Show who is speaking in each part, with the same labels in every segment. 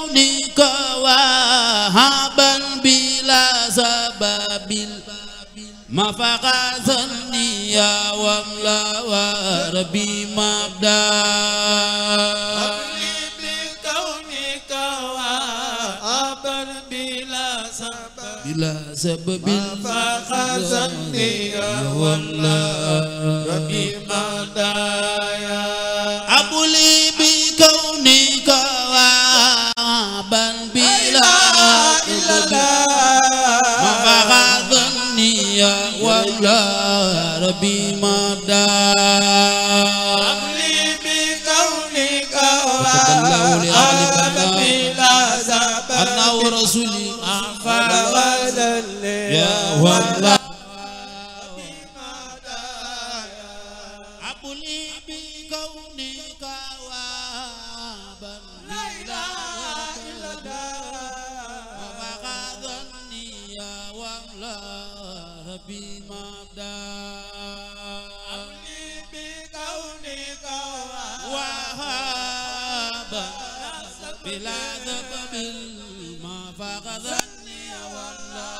Speaker 1: بكونك وهابا بلا سبب ما فقدني يا وملا وربي مبدا
Speaker 2: بكونك وهابا بلا سبب
Speaker 1: ما فقدني يا وملا
Speaker 2: ربي مبدا
Speaker 1: أبولي بكونك وهابا بلا سبب ما فقدني يا وملا ربي مبدا
Speaker 2: أبلي بكونك وهابا بلا سبب
Speaker 1: أنا ورسولي
Speaker 2: فغدني
Speaker 1: يا وملا أبولي بكونك وهابا
Speaker 2: لا إله إلا الله
Speaker 1: وفقدني يا وملا ربي مبدا
Speaker 2: أبلي بكونك
Speaker 1: وهابا بلا سبب ما فقدني يا وملا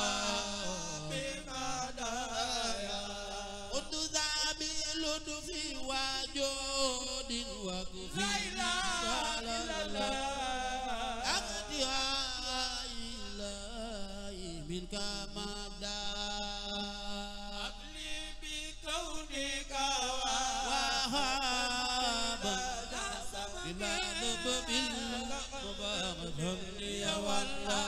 Speaker 1: لطفي وجود وكفي
Speaker 2: لا إله إلا الله
Speaker 1: أقضي إلهي منك مبدا
Speaker 2: أبلي بكونك
Speaker 1: وهابا بلا سبب مبغضني يا والله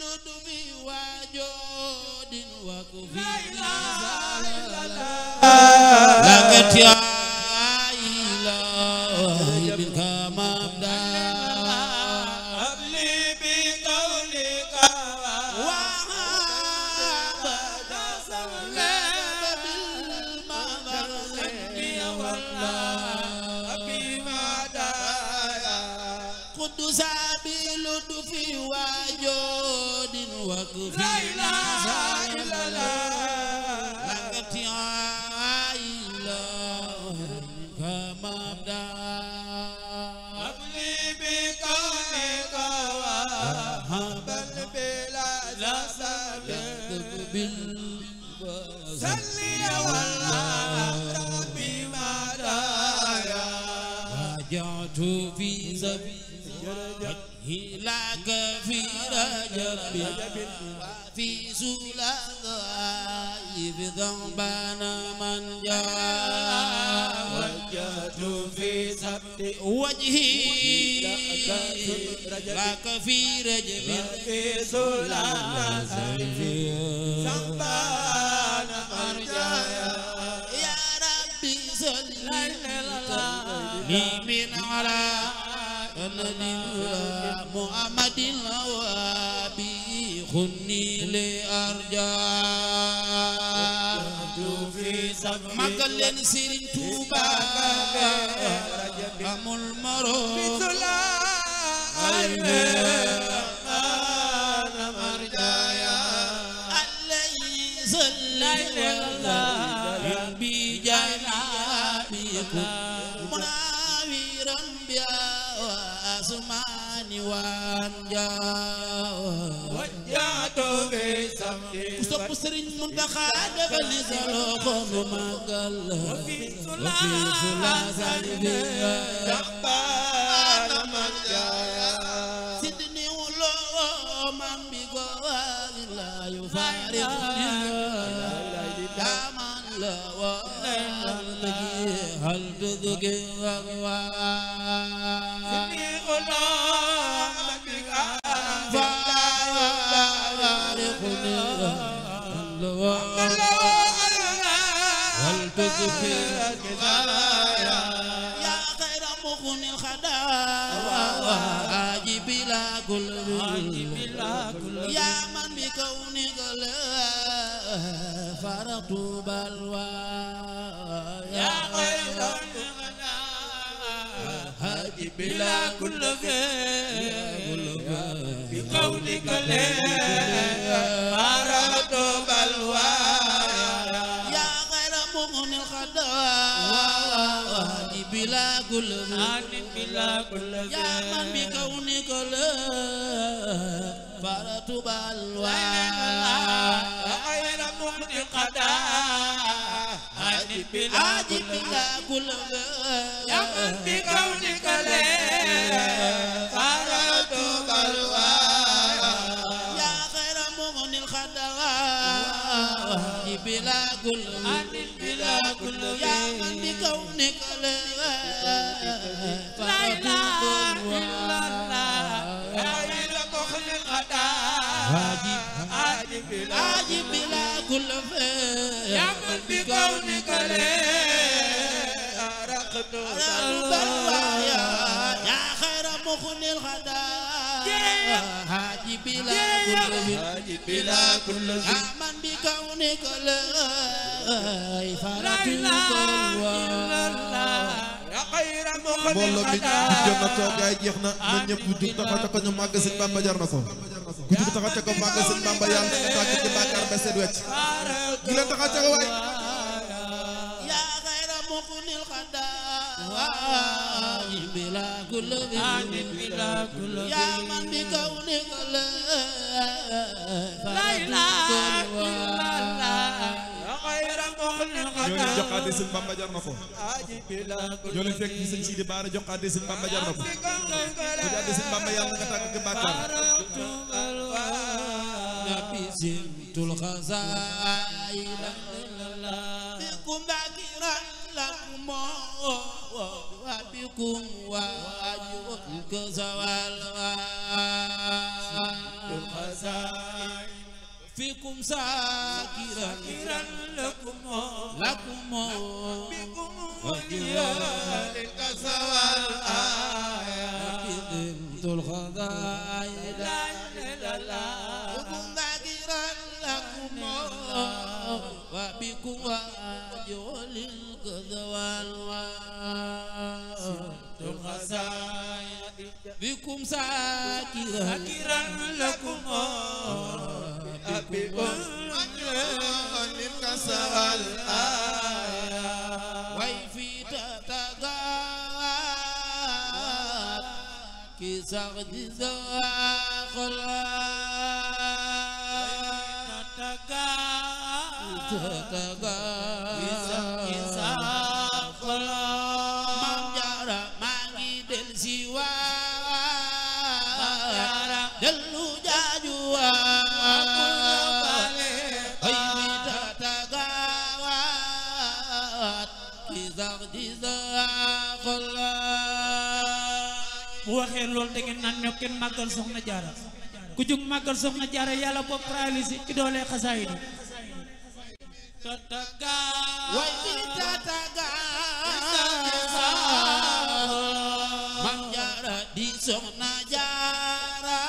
Speaker 1: لطفي وجود وكفي
Speaker 2: لا إله إلا الله
Speaker 1: لقد يا إلهي منك مبدا
Speaker 2: أبلي بقولك
Speaker 1: وهابا
Speaker 2: بالمغرب والله بمدايا
Speaker 1: قدس بلطف وجود وكفي
Speaker 2: لا إله إلا الله
Speaker 1: لقد يا إلهي منك مبدا
Speaker 2: أبلي بقولك وهابا بلا سبب صلي والله بمدايا
Speaker 1: رجعت في سبيل وجهي لك في رجب في سلطان ذنبنا من جاء
Speaker 2: وجهت في سبت
Speaker 1: وجهي لك في رجب
Speaker 2: في سلطان سبحان مرجايا
Speaker 1: يا ربي صل لي من على محمد وابي خني لأرجاء
Speaker 2: في سبت
Speaker 1: مقلن سيرين توبا أمول مرو
Speaker 2: سلطان مرجايا
Speaker 1: علي صل بجانبكم مناويرا بها وأسماني وأنجاء
Speaker 2: وجهت في سبت
Speaker 1: sopp Sëriñ Muntaxa defal ni sa loxo nu màggal
Speaker 2: وفي
Speaker 1: sulaasal bi
Speaker 2: سبحان مرجايا
Speaker 1: sidni wuloo man bi go waagi la yu faariqni daman la wa naji hal tudugi wa يا خير مغني الخداع أجيب بلا كل يا من بكونك فرقت بلوى
Speaker 2: يا خير هاجي بلا كل بقولك فرقت بلوى
Speaker 1: يا غير مغني الخداع بلا كل
Speaker 2: بلا كل
Speaker 1: يا من بكونك لا فرت بالوا
Speaker 2: غير مغني القضاء
Speaker 1: بلا كل
Speaker 2: يا من بكونك لا فرت بالوا
Speaker 1: يا خير مغني الخضاء بلا كل يا من بكونك لا فرت عاجب بلا كل
Speaker 2: يا من بكونك لا أرقت
Speaker 1: البلوايا يا خير مخن الغداء عاجب بلا كل يا من بكونك لا فرت
Speaker 3: mbooloo mi jot na toog gaay jeex na na ñëpp jug taxaw ca ko ñu màgg Sëñ Bamba jar na ko ku jug taxaw ca ko màgg Sëñ Bamba yàlla na tàgg ci bàkkaar ba seet wecc gi leen taxaw ca ko waay
Speaker 1: يا غير مخن الغداء بلا كل يا من بكونك لا
Speaker 3: ñoo leen joxaate Sëñ Bamba jar na ko ñoo leen fekk fi Sëñ Sidi Baara joxaate Sëñ Bamba jar na ko ku jaade Sëñ Bamba yàlla nga tàgg ci bàkkaar
Speaker 1: نبيت الخزائن بكم ذاكرا لكم وبكم واجبك زوال فيكم ساكرا لكم وجوالك زوال نبيت الخزائن بكم ذاكرا لكم وبكم واجبك زوال بكم ساكرا
Speaker 2: لكم
Speaker 1: بكم
Speaker 2: سوال
Speaker 1: ويفي تتقاد كسر جزاخل تتقاد من جرى ماني دل سوا دلو جاجوا
Speaker 4: bu waxee loolu da ngeen naan ñoo kenn màggal soxna jaara ku jug màggal soxna jaara yàlla bopp paralysé ci doole xasaay di
Speaker 1: way fi tataga mam jaara di soxna jaara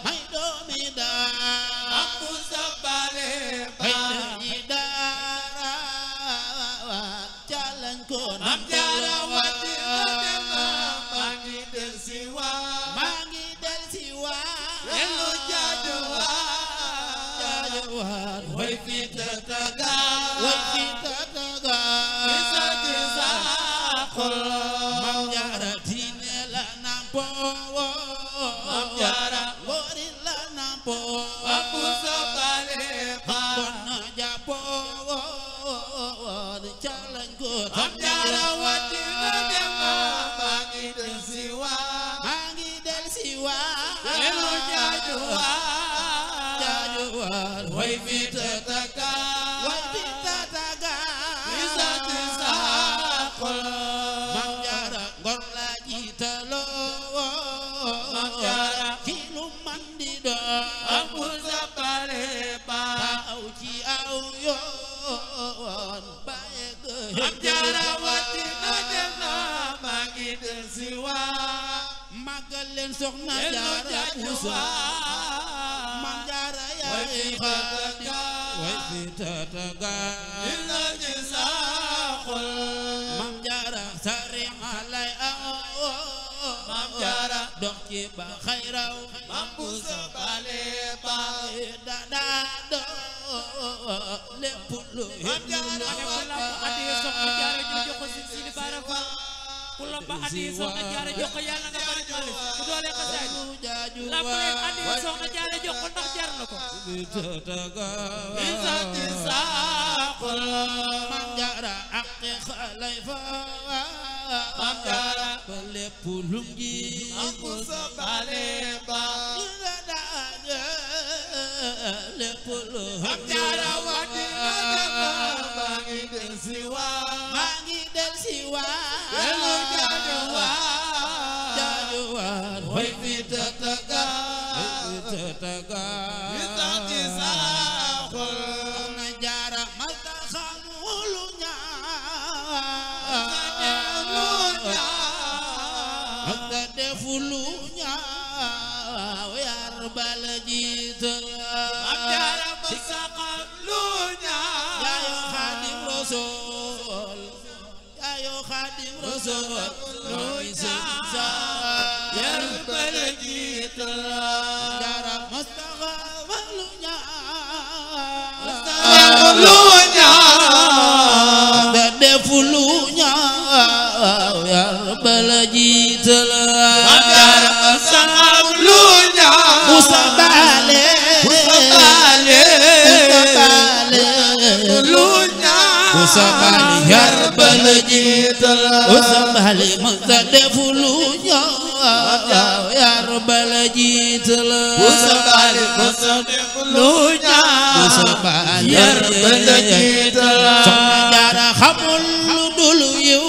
Speaker 1: may doomi daara
Speaker 2: Abu Sabale
Speaker 1: may doomi daara jalan ko nam
Speaker 2: jaara wati
Speaker 1: mangi del siwa
Speaker 2: Elu jajuwa
Speaker 1: way fi tataga
Speaker 2: Kisa
Speaker 1: mam jaara diine la nampo
Speaker 2: Mam jaara
Speaker 1: ngori la nampo
Speaker 2: Abu Sabale
Speaker 1: kono japo jalan ko
Speaker 2: Mam jaara wati mangi del siwa Elu jajuwa
Speaker 1: way fi
Speaker 2: Tataga Kisa
Speaker 1: mam jaara ngor la jiitalo
Speaker 2: Mam jaara
Speaker 1: kilu mandi do
Speaker 2: Abu Sabale
Speaker 1: aw ci aw yoon baye
Speaker 2: Mam jaara wati mangi del siwa
Speaker 1: magal leen soxna
Speaker 2: Elu
Speaker 1: jaara puso
Speaker 2: jajuwa
Speaker 1: mam jaara
Speaker 2: Way fi
Speaker 1: yaay
Speaker 2: tataga
Speaker 1: way fi tataga mam jaara sari alay
Speaker 2: Mam jaara
Speaker 1: dox ci ba xayraw
Speaker 2: Abu Sabale
Speaker 1: dada do lépp lépp lu
Speaker 4: addiya soxna jaara ñu jox ko Sëñ Sidi Bara Fall ku la ba addiya soxna jaara jox ko yàlla nga bari xaalis ku doole xasaay lamb leen addiya soxna jaara jox ko ndax jar na ko
Speaker 1: bisati saaqul Maam Jaara ak xalay fa Maam Jaara ba lépp lum ji
Speaker 2: aku sabale ba
Speaker 1: lépp lu
Speaker 2: Maam Jaara wati maa ngi del si waa delu jaajuwaan way fi tataga bisati saaqul
Speaker 1: Soxna Jaara malta xamulu ak defu lu ñaaw yar bal jiital
Speaker 2: Maam Jaara ba saxal lu ñaaw
Speaker 1: yaayo Xaadim Rasuul yaayo Xaadim Rasuul nooy Sëñ Saar
Speaker 2: yar bal jiital
Speaker 1: Jaara mustaxama lu ñaaw
Speaker 2: lu ñaaw
Speaker 1: da defu lu ñaaw yar bal jiital
Speaker 2: Maam Jaara ba saxal lu ñaaw
Speaker 1: Musa Baale
Speaker 2: lu ñaaw
Speaker 1: Musa Baale yar bal
Speaker 2: jiital
Speaker 1: Musa Baale Musa defu lu ñaaw yar bal jiital
Speaker 2: Musa Baale Musa defu lu ñaaw
Speaker 1: Musa Baale
Speaker 2: yar bal jiital
Speaker 1: Soxna Jaara xamul lu dul yiw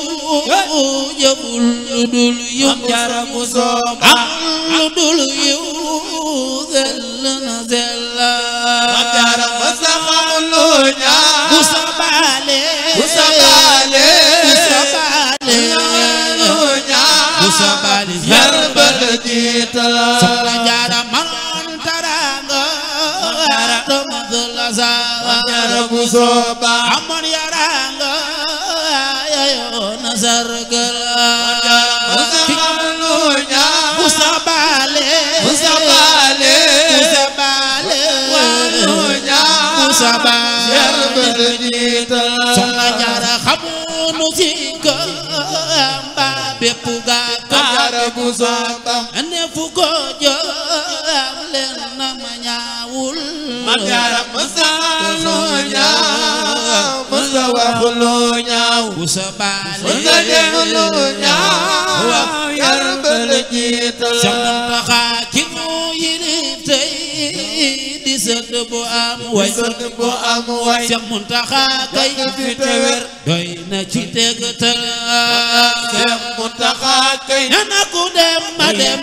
Speaker 1: jëful lu dul yiw
Speaker 2: Maam Jaara Musa
Speaker 1: amul lu dul yiw sell na sell
Speaker 2: Maam Jaara Musa xamul lu ñaaw
Speaker 1: Musa Baale
Speaker 2: Musa Baale
Speaker 1: Musa Baale
Speaker 2: lu ñaaw
Speaker 1: Musa Baale
Speaker 2: yar bal jiital
Speaker 1: Soxna Jaara man taranga dama la sa
Speaker 2: Maam Jaara Musa
Speaker 1: amoon yaranga yayo na sargal
Speaker 2: Musa xamul lu ñaaw
Speaker 1: Musa Baale
Speaker 2: Musa Baale
Speaker 1: Musa Baale
Speaker 2: lu ñaaw
Speaker 1: Musa Baale
Speaker 2: yar bal jiital
Speaker 1: Soxna Jaara xamunu ci kamba bépp gàkk
Speaker 2: Maam Jaara Musa
Speaker 1: ne fu ko jëm leen na ma ñaawul
Speaker 2: Maam Jaara Musa lu ñaaw Musa wax lu ñaaw
Speaker 1: Musa Baale
Speaker 2: Musa def lu ñaaw yar bal jiital
Speaker 1: Seex Muntaxa ki ñu yilif tey di sët bu am way
Speaker 2: sët bu am way
Speaker 1: Seex Muntaxa kay
Speaker 2: fi te wér
Speaker 1: doy na ci tegtal
Speaker 2: Seex Muntaxa kay
Speaker 1: nana ku dem ma dem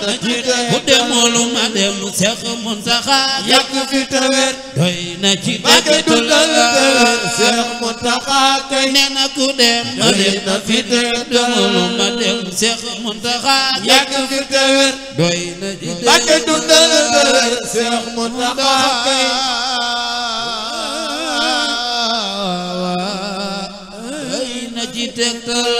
Speaker 1: ku demul ma dem Seex Muntaxa
Speaker 2: yàgg fi te wér
Speaker 1: doy na ci
Speaker 2: màgg dundal te wér
Speaker 1: tegtal
Speaker 2: Seex Muntaxa kay
Speaker 1: nana ku dem ma dem
Speaker 2: na fi te
Speaker 1: demul ma dem Seex Muntaxa
Speaker 2: yàgg fi te wér
Speaker 1: doy na ci
Speaker 2: màgg dundal te wér Seex Muntaxa kay
Speaker 1: doy na ci tegtal